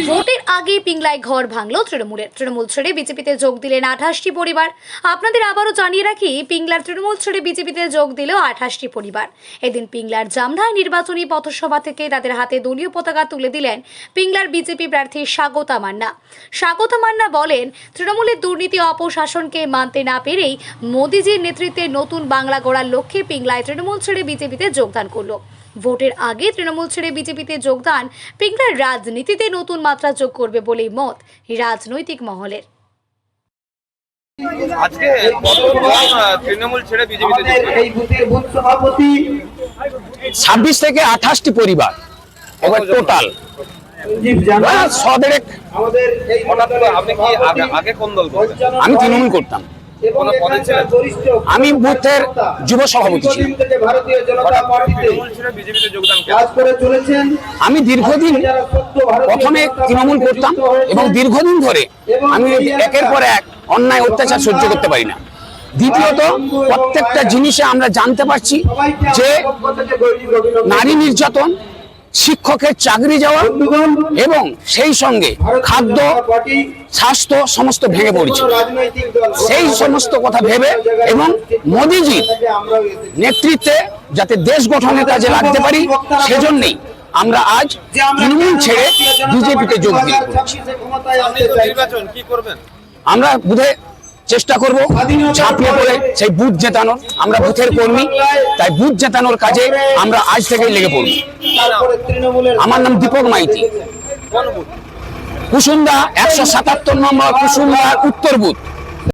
ভোটের আগে পিংলায় ঘর ভাঙল তৃণমূল ছেড়ে বিজেপিতে যোগ দিলেন 28টি পরিবার। আপনাদের আবারও জানিয়ে রাখি, পিংলার তৃণমূল ছেড়ে বিজেপিতে যোগ দিল 28টি পরিবার। এদিন পিংলার জামধায় নির্বাচনী পথসভা থেকে তাদের হাতে দলীয় পতাকা তুলে দিলেন পিংলার বিজেপি প্রার্থী স্বাগতা মান্না। স্বাগতা মান্না বলেন, তৃণমূলের দুর্নীতি অপশাসনকে মানতে না পেরেই মোদিজির নেতৃত্বে নতুন বাংলা গড়ার লক্ষ্যে পিংলায় তৃণমূল ছেড়ে বিজেপিতে যোগদান করল। ভোটের আগে তৃণমূল ছেড়ে বিজেপিতে যোগদান পিংলার রাজনীতিতে নতুন মাত্রা যোগ করবে বলেই মত রাজনৈতিক মহলের। আজকে তৃণমূল ছেড়ে বিজেপিতে 26 থেকে 28টি পরিবার এবার টোটাল আপনি কি আগে কোন দল করতেন? আমি তৃণমূল করতাম। আমি বুথের যুব সভাপতি ছিলাম। আমি দীর্ঘদিন প্রথমে তৃণমূল করতাম এবং দীর্ঘদিন ধরে আমি একের পর এক অন্যায় অত্যাচার সহ্য করতে পারি না। দ্বিতীয়ত, প্রত্যেকটা জিনিসে আমরা জানতে পারছি যে নারী নির্যাতন, শিক্ষকের চাকরি যাওয়া এবং সেই সঙ্গে খাদ্য, স্বাস্থ্য সমস্ত ভেঙে পড়ছে। সেই সমস্ত কথা ভেবে এবং মোদিজির নেতৃত্বে যাতে দেশ গঠনের কাজে লাগতে পারি, সেজন্যই আমরা আজ তৃণমূল ছেড়ে বিজেপিতে যোগ দিই। আমরা বুথে চেষ্টা করব ঝাঁপিয়ে পড়ে সেই বুথ জেতানোর। আমরা বুথের কর্মী, তাই বুথ জেতানোর কাজে আমরা আজ থেকেই লেগে পড়ব। আমার নাম দীপক মাইতি, কুসুমদা 177 নম্বর কুসুমদা উত্তর বুথ।